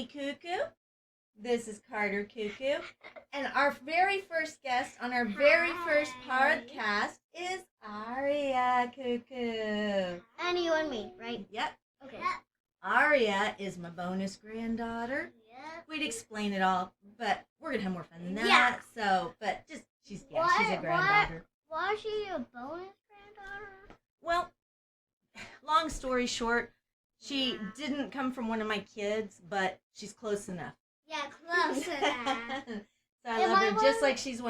me, Cuckoo. This is Carter Cuckoo. And our very first guest on our very first podcast is Aria Cuckoo. And you and me, right? Yep. Okay. Aria is my bonus granddaughter. Yep. We'd explain it all, but we're going to have more fun than that. Yeah. So, but just, she's a granddaughter. Why is she a bonus granddaughter? Well, long story short, she didn't come from one of my kids, but she's close enough. Yeah, close to that. So I love her just like she's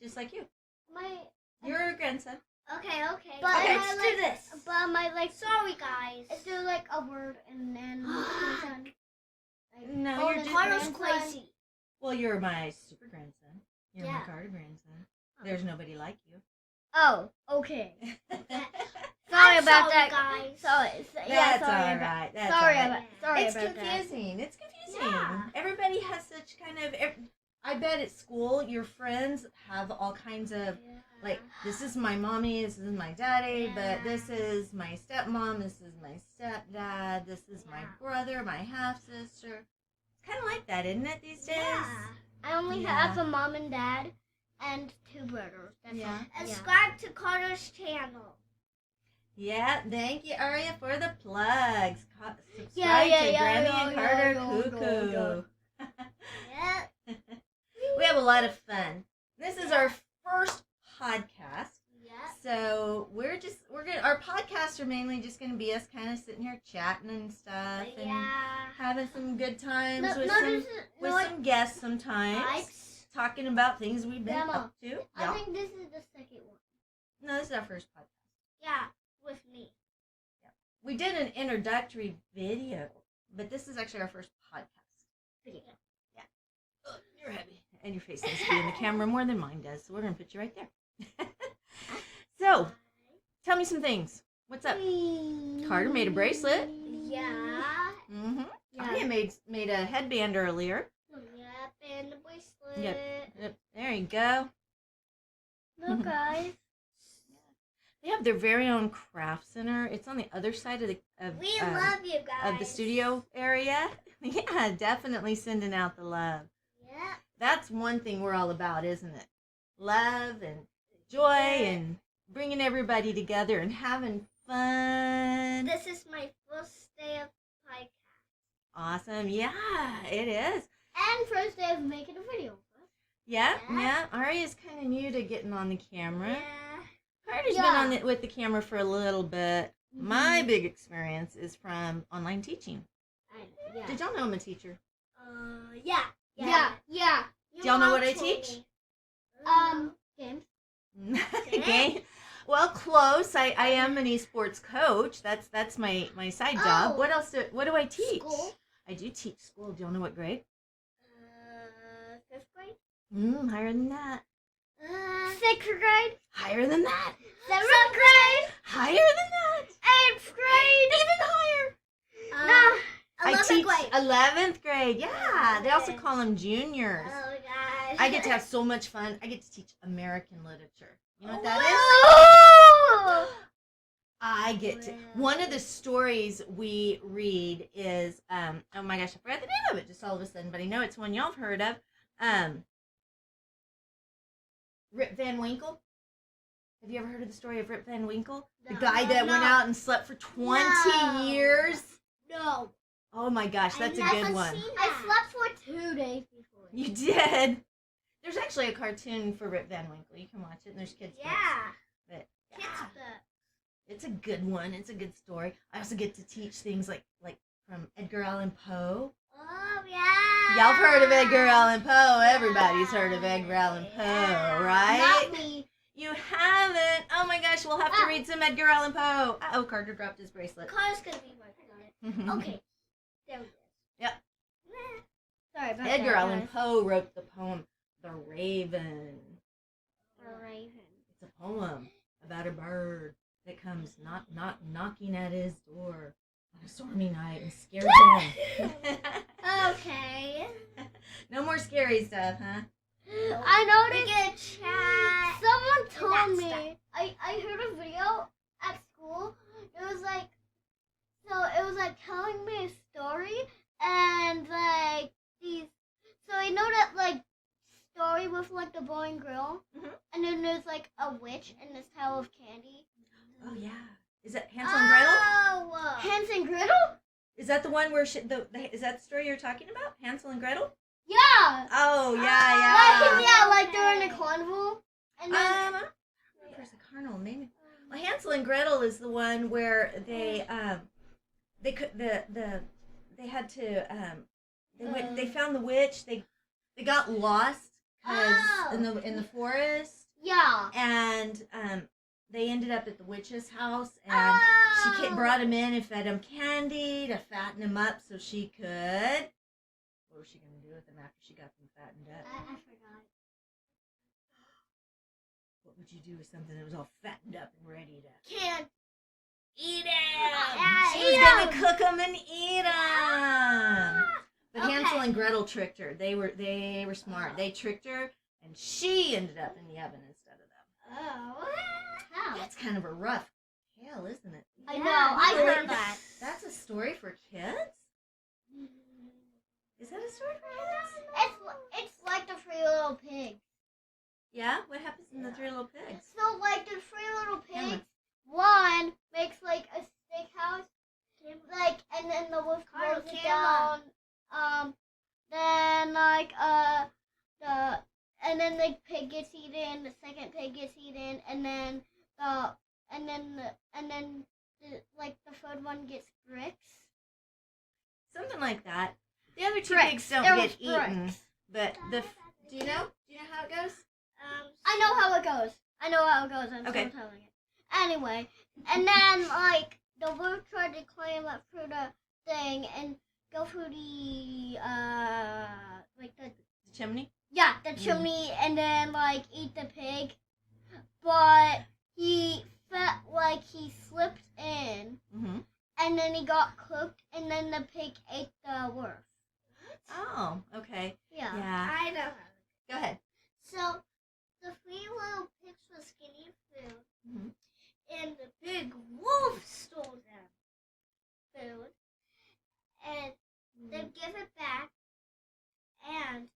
just like you. You're a grandson. Okay. But okay, let's do this. But sorry guys. Is there like a word and then grandson? No, you're just Carter's crazy. Well, you're my super grandson. You're my Yeah. Carter grandson. There's nobody like you. Oh, okay. Sorry about that, guys. Sorry. That's all right. That's all right. Sorry It's about confusing. that. It's confusing. Yeah. Everybody has such kind of. I bet at school your friends have all kinds of like. This is my mommy. This is my daddy. But this is my stepmom. This is my stepdad. This is my brother. My half sister. It's kind of like that, isn't it? These days. Yeah. I only have a mom and dad and two brothers. That's all. Subscribe to Carter's channel. Yeah, thank you, Aria, for the plugs. Subscribe to Grammy and Carter Cuckoo. Yeah. We have a lot of fun. This is our first podcast. Yeah. So we're gonna, our podcasts are mainly just gonna be us kind of sitting here chatting and stuff and having some good times with some guests sometimes. Talking about things we've been up to. I think this is the second one. No, this is our first podcast. Yeah, with me. Yeah. We did an introductory video, but this is actually our first podcast video. Yeah. Oh, you're heavy. And your face needs to be in the camera more than mine does, so we're going to put you right there. So, tell me some things. What's up? Carter made a bracelet. Yeah. Mm-hmm. Aria made a headband earlier. Yep, and the bracelet. Yep. There you go. Look, guys. They have their very own craft center. It's on the other side of We love you guys. of the studio area. Yeah, definitely sending out the love. Yeah. That's one thing we're all about, isn't it? Love and joy and bringing everybody together and having fun. This is my first day of podcast. Awesome. Yeah, it is. And first day of making a video. Yeah. Aria's kind of new to getting on the camera. Yeah. Carter's been with the camera for a little bit. Mm-hmm. My big experience is from online teaching. Yeah. Did y'all know I'm a teacher? Yeah. Do y'all know what I teach? Games. Okay. Well, close. I am an esports coach. That's my side job. Oh. What else? What do I teach? School. I do teach school. Do y'all know what grade? 5th grade. Higher than that. 6th grade. Higher than that. 7th grade. Higher than that. 8th grade. Even higher. No. I 11th teach grade. 11th grade. Yeah. They also Okay. call them juniors. Oh gosh. I get to have so much fun. I get to teach American literature. You know what that is? Oh! I get to. One of the stories we read is, oh my gosh, I forgot the name of it just all of a sudden, but I know it's one y'all have heard of. Rip Van Winkle. Have you ever heard of the story of Rip Van Winkle? The guy that went out and slept for 20 years? No. Oh my gosh, that's a good one. I slept for 2 days before. You did. There's actually a cartoon for Rip Van Winkle. You can watch it, and there's kids' books. But Kids book. it's a good one. It's a good story. I also get to teach things like from Edgar Allan Poe. Oh yeah. Y'all have heard of Edgar Allan Poe. Everybody's heard of Edgar Allan Poe, right? Not me. You haven't. Oh my gosh, we'll have to read some Edgar Allan Poe. Oh, Carter dropped his bracelet. Carter's gonna be working on it. Okay. There we go. Yep. Sorry about Edgar that, Allan guys. Poe wrote the poem The Raven. The raven. It's a poem about a bird that comes knocking at his door on a stormy night and scares him. Okay. No more scary stuff, huh? I We noticed get chat. someone told and me. that I heard a video at school. It was like telling me a story, and like these. So you know that like story with like the boy and girl, and then there's like a witch and this tower of candy. Oh yeah. Is that Hansel and Gretel? Oh, Hansel and Gretel? Is that the one where is that the story you're talking about? Hansel and Gretel? Yeah. Oh yeah. Like during the carnival, and then I don't know if there's a carnival, maybe. Well, Hansel and Gretel is the one where they had to they found the witch. They got lost in the forest. Yeah. And they ended up at the witch's house, and she brought him in and fed him candy to fatten him up so she could. What was she gonna do with him after she got them fattened up? I forgot. What would you do with something that was all fattened up and ready to? Can't Eat him! Yeah, She was gonna cook him and eat him! But Okay. Hansel and Gretel tricked her. They were smart. They tricked her, and she ended up in the oven instead of them. Oh. How? That's kind of a rough tale, isn't it? I know. I Really? heard that. That's a story for kids? Is that a story for kids? It's like the Three Little Pigs. Yeah? What happens in the Three Little Pigs? So like the Three Little Camera. Pigs, one makes like a steakhouse, like, and then the wolf throws it down. Then like and then the pig gets eaten. The second pig gets eaten, and then the third one gets bricks. Something like that. The other two Bricks. pigs don't There get was eaten. bricks. But do you know? Do you know how it goes? I know how it goes. I'm Okay. still telling it. Anyway, and then like the wolf tried to climb up through the thing and go through the The chimney? the chimney, and then like eat the pig, but he felt like he slipped in, Mm-hmm. and then he got cooked, and then the pig ate the wolf. Oh, okay. Yeah. I know. Go ahead. So, the 3 little pigs were skinny food, Mhm. and the big wolf stole them food, and they give it back, and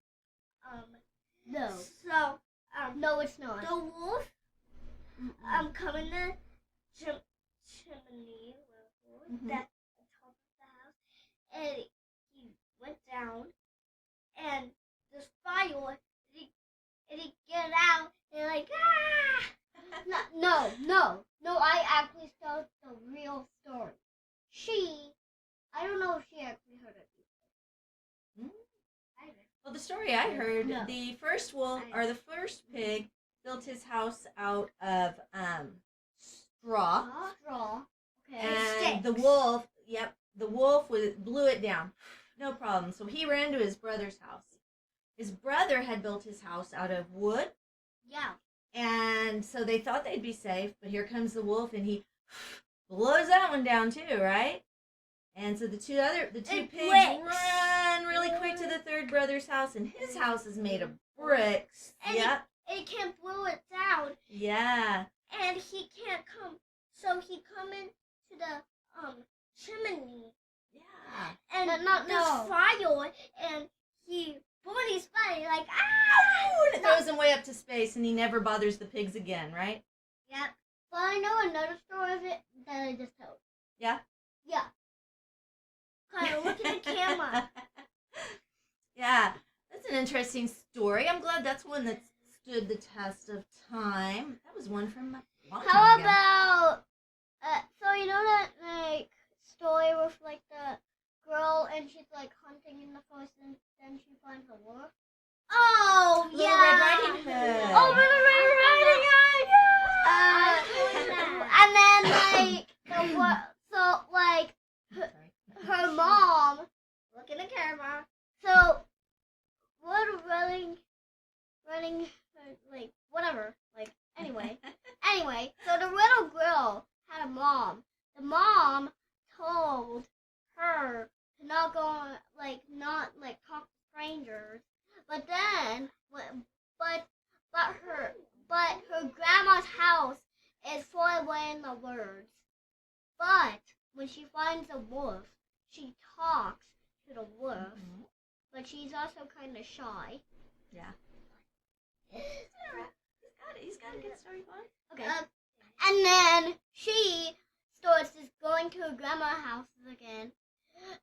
No. so No, it's not. the wolf come in the chimney Mhm. that on top of the house, and he went down, and the spider he get out and like No, I actually told the real story. I don't know if she actually heard it before. Well, the story I heard, No. the first wolf or the first pig built his house out of straw, Straw. Okay. and the wolf, blew it down, no problem. So he ran to his brother's house. His brother had built his house out of wood, Yeah. and so they thought they'd be safe. But here comes the wolf, and he blows that one down too, right? And so the two pigs breaks. run really quick to the third brother's house, and his house is made of bricks. And Yep. he can't blow it down, Yeah. and he can't come. So he come into the chimney, Yeah. and No. there's fire, and he burned his body like Oh, and it throws him way up to space, and he never bothers the pigs again, right? Yep. But I know another story of it that I just told. Yeah? Yeah. Kyle, look at the camera. Yeah. That's an interesting story. I'm glad that's one that stood the test of time. That was one from a long How time ago. about so you know that like story with like the girl and she's like hunting in the forest and then she finds a wolf? Oh Little yeah. Red Riding Hood. Oh, Little Red Riding Hood! And then like the so like Sorry. her mom. Look at the camera. So what running like whatever like anyway. So the little girl had a mom. The mom told her to not go not talk to strangers. But then her grandma's house is far away in the woods. But when she finds a wolf, she talks to the wolf, but she's also kind of shy. Yeah. He's got a good story going. Okay. And then she starts just going to her grandma's house again.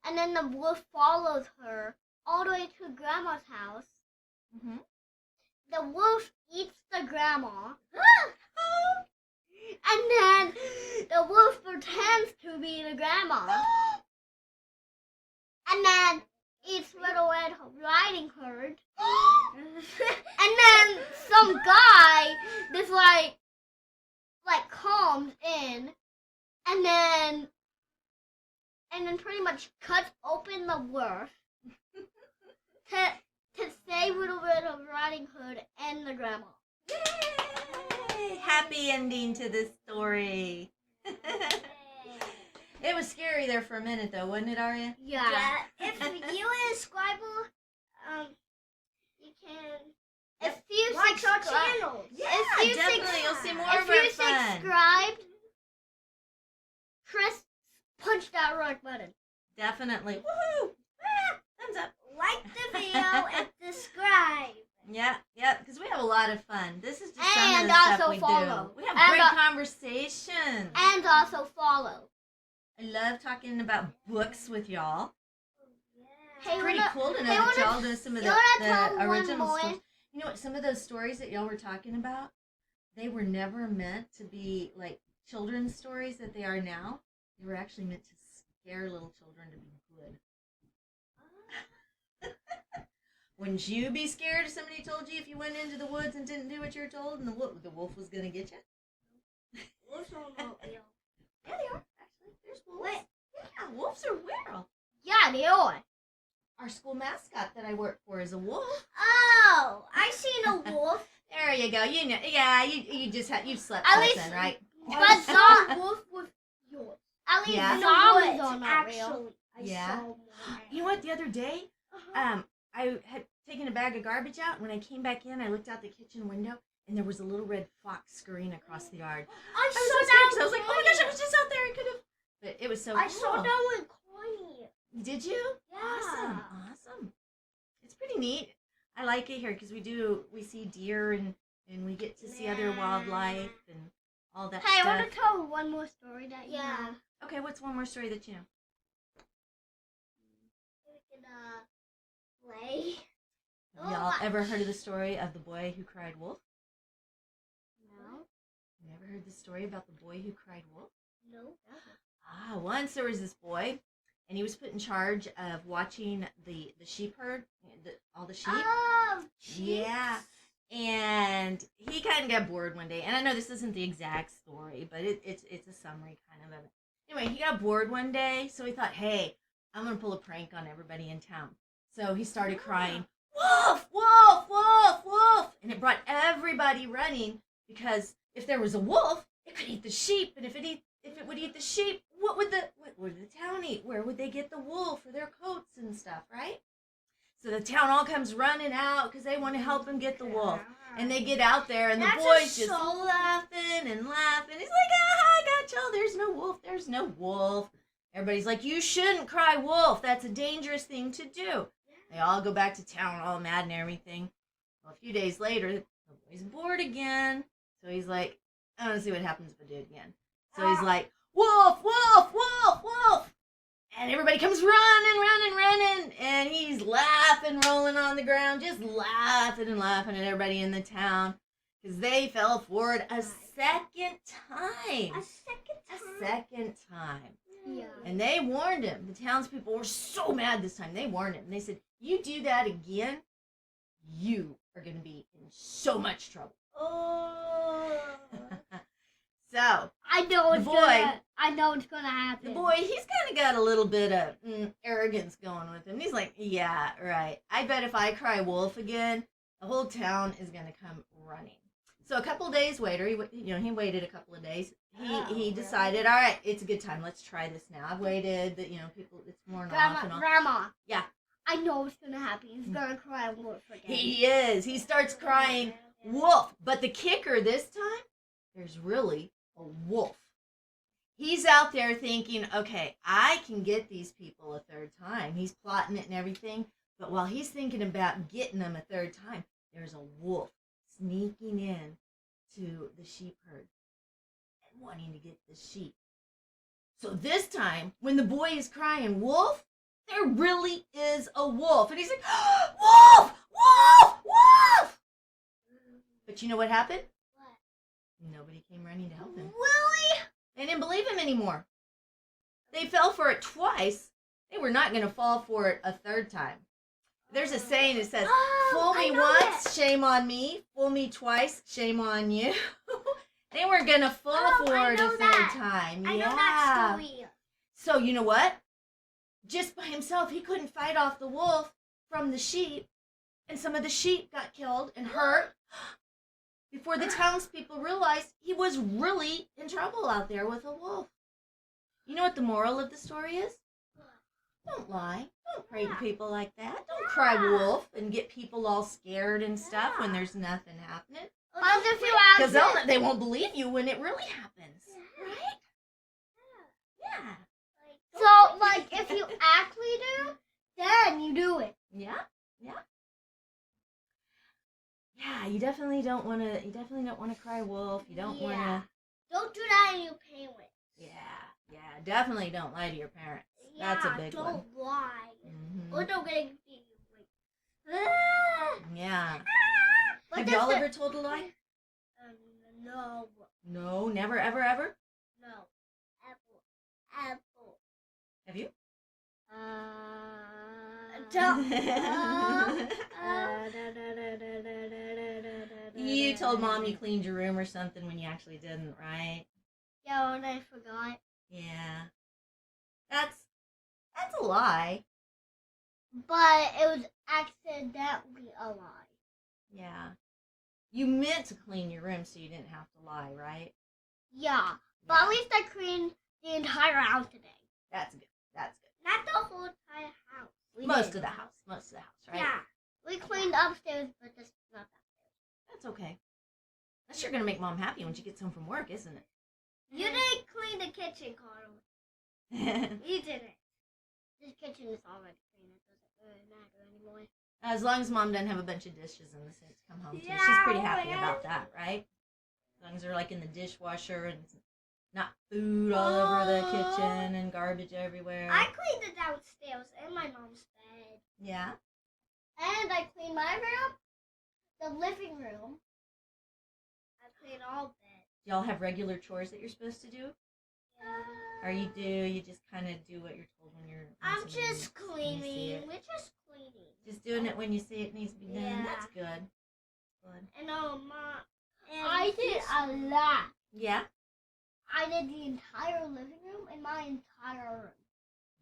And then the wolf follows her all the way to grandma's house. Mm-hmm. The wolf eats the grandma. And then the wolf pretends to be the grandma. And then eats Little Red Riding Hood. And then some guy just like comes in and then pretty much cuts open the wolf to save Little Red Riding Hood and the grandma. Yay! Happy ending to this story. It was scary there for a minute, though, wasn't it, Aria? Yeah. If you and Scribble, you can If you watch our subscribe, channels. Yeah, if you definitely. You'll see more of if our you fun. subscribed, press punch that right button. Definitely. Woohoo! Thumbs up. Like the video and subscribe. Yeah, because we have a lot of fun. This is just some of And the stuff also we follow. do. We have And great conversations. And also follow. I love talking about books with y'all. Hey, Pretty wanna- cool to know hey, that wanna- y'all know some of you wanna tell the one original more? stories. You know what? Some of those stories that y'all were talking about, they were never meant to be like children's stories that they are now. They were actually meant to scare little children to be good. Wouldn't you be scared if somebody told you if you went into the woods and didn't do what you were told and the wolf was going to get you? Wolves are not real. Yeah, they are. Actually, there's wolves. What? Yeah, wolves are real. Yeah, they are. Our school mascot that I work for is a wolf. Oh, I seen a wolf. There you go. You know, yeah, you just you've slept At since least- then, right? But some wolf with yours. at least Yeah. zombies are not real. Actually, I Yeah. saw one. You know what? The other day, I had taken a bag of garbage out. When I came back in, I looked out the kitchen window, and there was a little red fox scurrying across the yard. I I saw was so that scared 'cause I was like, oh my one. gosh, I was just out there. I could have. But it was so cool. I saw that one corny. Did you? Yeah. Awesome. It's pretty neat. I like it here because we see deer and we get to see other wildlife and all that Hey, I stuff. want to tell one more story that you Yeah. know. Okay, what's one more story that you know? We can play. Have y'all ever heard of the story of the boy who cried wolf? No. You ever heard the story about the boy who cried wolf? No. Once there was this boy, and he was put in charge of watching the sheep herd, all the sheep. Oh, Yeah. And he kind of got bored one day. And I know this isn't the exact story, but it's a summary kind of it. Anyway, he got bored one day, so he thought, hey, I'm going to pull a prank on everybody in town. So he started crying, wolf, wolf, wolf, wolf. And it brought everybody running because if there was a wolf, it could eat the sheep. And if it would eat the sheep, what would the town eat? Where would they get the wool for their coats and stuff, right? So the town all comes running out because they want to help him get the wolf. And they get out there, and the That's a boy's just soul. laughing and laughing. He's like, I got y'all. There's no wolf. There's no wolf. Everybody's like, you shouldn't cry wolf. That's a dangerous thing to do. They all go back to town all mad and everything. Well, a few days later, the boy's bored again. So he's like, I want to see what happens if I do it again. So he's like, wolf, wolf, wolf, wolf. And everybody comes running, and he's laughing, rolling on the ground, just laughing and laughing at everybody in the town because they fell for it a second time. A second time. Yeah. And they warned him. The townspeople were so mad this time. They warned him. They said, you do that again, you are going to be in so much trouble. Oh. So, I know The it's boy- gonna. I know it's gonna happen. the boy, he's kind of got a little bit of arrogance going with him. He's like, yeah, right. I bet if I cry wolf again, the whole town is going to come running. So a couple of days later, he waited a couple of days. He decided, all right, it's a good time. Let's try this now. I've waited, people, it's worn off and all. Grandma. Yeah. I know it's gonna happen. He's gonna cry wolf again. He is. He starts crying wolf. But the kicker this time, there's really a wolf He's out there thinking, okay, I can get these people a third time. He's plotting it and everything. But while he's thinking about getting them a third time, there's a wolf sneaking in to the sheep herd and wanting to get the sheep. So this time, when the boy is crying, wolf, there really is a wolf. And he's like, wolf, wolf, wolf. But you know what happened? What? Nobody came running to help him. Really? They didn't believe him anymore. They fell for it twice. They were not going to fall for it a third time. There's a saying that says, fool me once, shame on me. Fool me twice, shame on you. They weren't going to fall for it a third time. I know that story. So you know what? Just by himself, he couldn't fight off the wolf from the sheep. And some of the sheep got killed and hurt before the townspeople realized he was really in trouble out there with a wolf. You know what the moral of the story is? Don't lie. Don't pray to people like that. Don't cry wolf and get people all scared and stuff when there's nothing happening. Because they won't believe you when it really happens. Right? Yeah. So, like, if you actually do, then you do it. Yeah. Yeah, you definitely don't want to cry wolf. You don't want to. Don't do that in your parents. Yeah, definitely don't lie to your parents. That's a big one. Don't lie. Mm-hmm. Or don't get confused. Yeah. But Have y'all ever told a lie? No. No, never, ever, ever? No. Apple. Have you? You told Mom you cleaned your room or something when you actually didn't, right? Yeah, and I forgot. Yeah. That's a lie. But it was accidentally a lie. Yeah. You meant to clean your room so you didn't have to lie, right? Yeah. But at least I cleaned the entire house today. That's good. Not the whole entire house. Most of the house, right? Yeah. We cleaned upstairs, but just not downstairs. That's okay. That's sure going to make Mom happy when she gets home from work, isn't it? You didn't clean the kitchen, Carl. You didn't. This kitchen is already clean. It doesn't really matter anymore. As long as Mom doesn't have a bunch of dishes in the sink to come home to. Yeah, She's pretty happy man. about that, right? As long as they're like in the dishwasher and not food all over the kitchen and garbage everywhere. I cleaned it downstairs in my mom's bed. Yeah? And I cleaned my room, the living room. I cleaned all beds. Y'all have regular chores that you're supposed to do? Yeah. Or you just kind of do what you're told when you're... I'm when you just see cleaning. it? We're just cleaning. Just doing it when you see it needs to be done. Yeah. That's good. And Mom. I did a lot. Yeah? I did the entire living room and my entire room.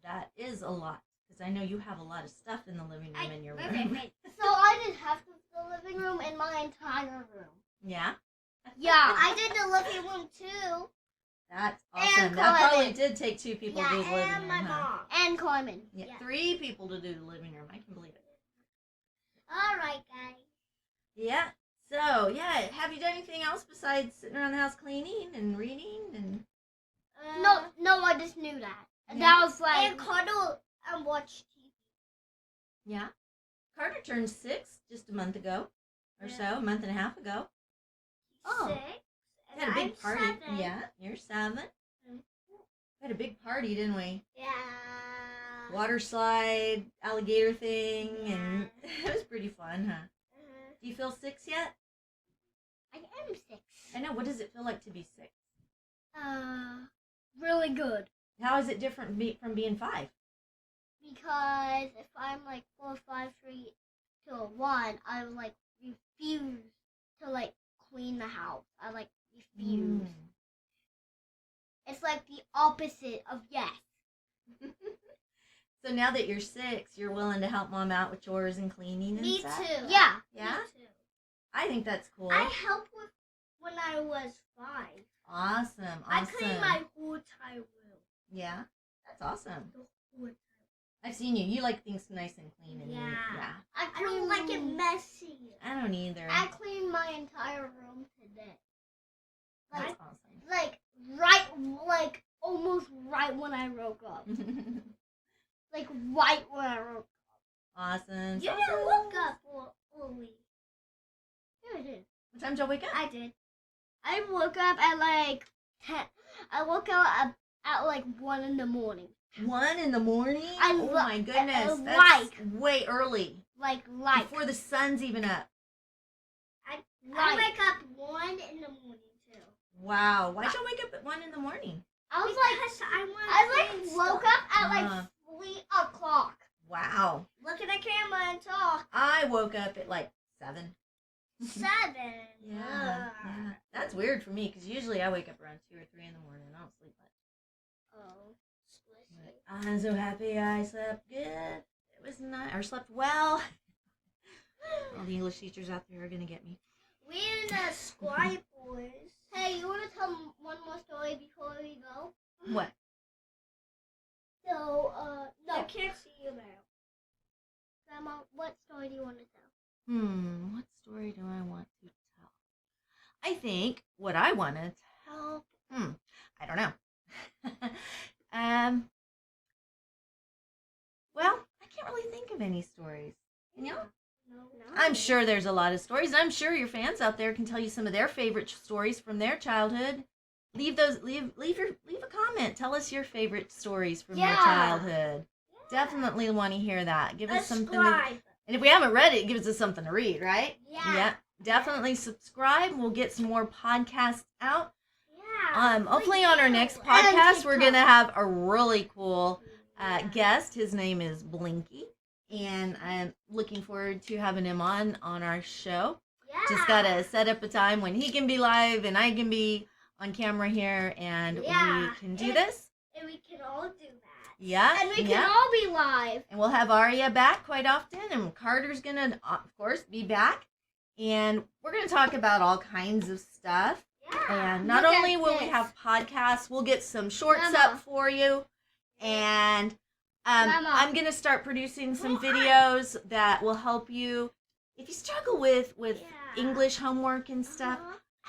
That is a lot. Because I know you have a lot of stuff in the living room in your room. So I did half of the living room and my entire room. Yeah? Yeah. I did the living room too. That's awesome. That probably did take 2 people to do the living and room, my huh? mom. And Carmen. Yeah, Yeah. 3 people to do the living room. I can believe it. All right, guys. Yeah. So, yeah. Have you done anything else besides sitting around the house cleaning and reading? And No, I just knew that. And Yeah. that was like... And cuddle and watch TV. Yeah. Carter turned 6 just a month ago or Yeah. so, a month and a half ago. Oh. 6. We had a big I'm party. 7. Yeah, you're 7. Mm. We had a big party, didn't we? Yeah. Water slide, alligator thing, and Yeah. it was pretty fun, huh? Do you feel 6 yet? I am 6. I know. What does it feel like to be 6? Really good. How is it different from being 5? Because if I'm like 4, 5, 3, 2, 1, I like refuse to like clean the house. I like refuse. It's like the opposite of yes. So now that you're 6, you're willing to help Mom out with chores and cleaning and Me stuff? too. Yeah. Yeah? Me too. I think that's cool. I helped with when I was 5. Awesome. I cleaned my whole entire room. Yeah? That's awesome. The whole entire I've seen you. You like things nice and clean and neat. Yeah. Yeah. I don't like it messy. I don't either. I cleaned my entire room today. That's Like, awesome. like right, like almost right when I woke up. Like right when I woke up. Awesome. You didn't woke up early. Yeah, I did. What time did y'all wake up? I did. I woke up at like 10. I woke up at like 1 in the morning. 1 in the morning? Oh my goodness. That's like way early. Like Before the sun's even up. I wake up 1 in the morning too. Wow. Why'd y'all wake up at 1 in the morning? I was Because I woke up at like 3 o'clock. Wow. Look at the camera and talk. I woke up at like 7. 7. Yeah. That's weird for me because usually I wake up around 2 or 3 in the morning. I don't sleep much. Oh. But I'm so happy I slept good. It was nice. Or slept well. All the English teachers out there are going to get me. We're the Squire Boys. Hey, you want to tell one more story before we go? What? So, I no. can't see you now. Grandma, what story do you want to tell? What story do I want to tell? I think what I want to tell, I don't know. Well, I can't really think of any stories. Can you? No. I'm sure there's a lot of stories. I'm sure your fans out there can tell you some of their favorite stories from their childhood. Leave a comment. Tell us your favorite stories from your childhood. Definitely want to hear that. Give us something to, and if we haven't read it, it gives us something to read, right? Yeah. Definitely subscribe. We'll get some more podcasts out. Yeah. Hopefully on our next podcast we're gonna have a really cool guest. His name is Blinky, and I'm looking forward to having him on our show. Yeah. Just gotta set up a time when he can be live and I can be on camera here, and we can do this. And we can all do that. Yeah. And we can all be live. And we'll have Aria back quite often, and Carter's gonna, of course, be back. And we're gonna talk about all kinds of stuff. Yeah. And not Look at only will we this. have podcasts, we'll get some shorts Grandma. up for you. And Grandma. I'm gonna start producing some videos that will help you if you struggle with English homework and stuff.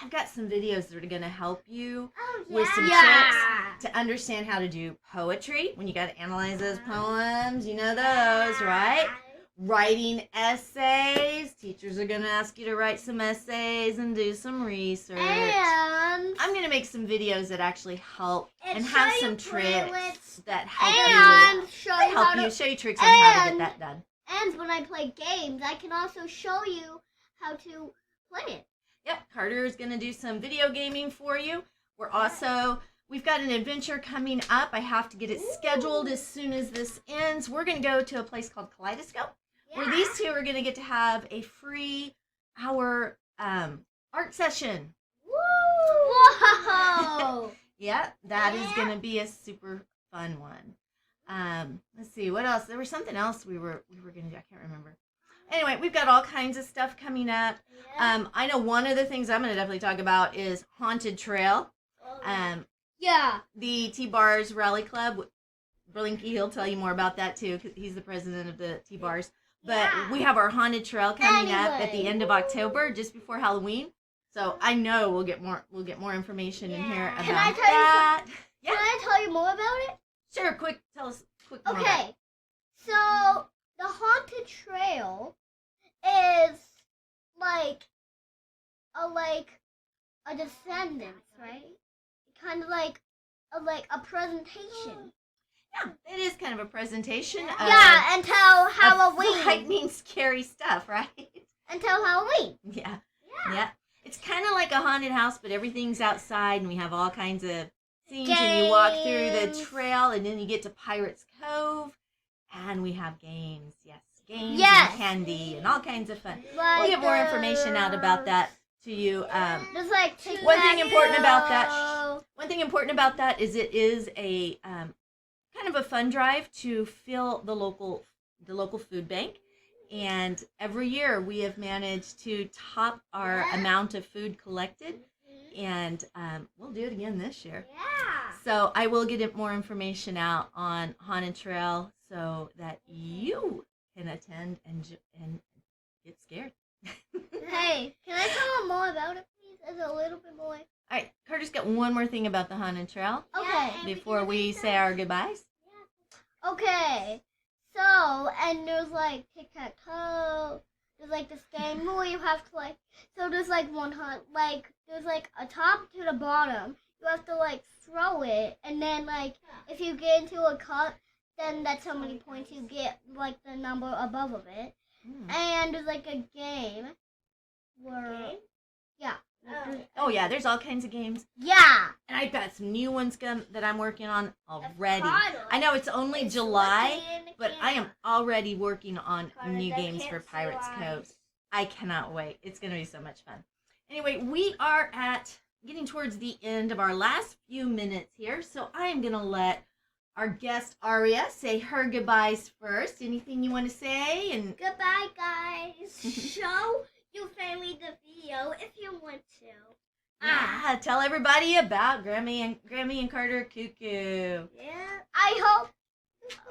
I've got some videos that are gonna help you Oh, with some Yeah. tricks to understand how to do poetry when you got to analyze those poems. You know those, right? Writing essays. Teachers are going to ask you to write some essays and do some research. And I'm going to make some videos that actually help and show have you some tricks playlists. that help show you tricks on how to get that done. And when I play games, I can also show you how to play it. Yep, Carter is going to do some video gaming for you. We've got an adventure coming up. I have to get it scheduled as soon as this ends. We're going to go to a place called Kaleidoscope, where these two are going to get to have a free hour art session. Whoa! Yeah, that is going to be a super fun one. Let's see, what else? There was something else we were going to do. I can't remember. Anyway, we've got all kinds of stuff coming up. I know one of the things I'm going to definitely talk about is Haunted Trail. Yeah. The T-Bars Rally Club. Blinky, he'll tell you more about that too, because he's the president of the T-Bars. But we have our Haunted Trail coming up at the end of October, just before Halloween. So I know we'll get more information in here about Can I tell that. Can I tell you more about it? Sure, tell us more about it. Okay. So the Haunted Trail is like a descendants, right? Kind of like a presentation. Yeah, it is kind of a presentation of Until Halloween. frightening, scary stuff, right? Until Halloween. Yeah. It's kind of like a haunted house, but everything's outside, and we have all kinds of scenes, and you walk through the trail, and then you get to Pirates Cove, and we have games. Games and candy and all kinds of fun. We'll get more information out about that to you. There's like One thing important about that is it is a kind of a fun drive to fill the local food bank, and every year we have managed to top our amount of food collected, and we'll do it again this year. So I will get more information out on Haunted Trail so that you can attend and get scared. Hey, can I tell them more about it, please? As a little bit more. All right, Carter's got one more thing about the haunted trail Okay. and before can we make say our goodbyes. Okay. So, and there's like tic-tac-toe. There's like this game where you have to like. So there's like there's like a top to the bottom. You have to like throw it, and then like if you get into a cup, then that's how many points you get. Like the number above of it. And there's like a game where. Yeah. Oh yeah, there's all kinds of games, Yeah. and I've got some new ones that I'm working on already. Carter. I know it's only It's July, looking in the but I am camera. already working on Carter, new they games can't for see Pirates our Cove. eyes. I cannot wait. It's going to be so much fun. Anyway, we are getting towards the end of our last few minutes here, so I am going to let our guest Aria say her goodbyes first. Anything you want to say? And Goodbye, guys. Show your family the video if you want to. yeah, tell everybody about Grammy and Carter Cuckoo. Yeah. I hope.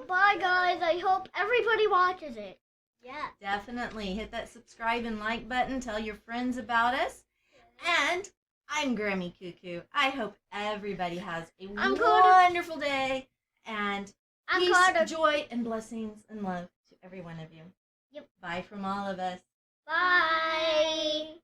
Bye, guys. I hope everybody watches it. Yeah. Definitely hit that subscribe and like button. Tell your friends about us. And I'm Grammy Cuckoo. I hope everybody has a I'm Carter. wonderful day. And I'm peace, Carter. joy, and blessings and love to every one of you. Yep. Bye from all of us. Bye.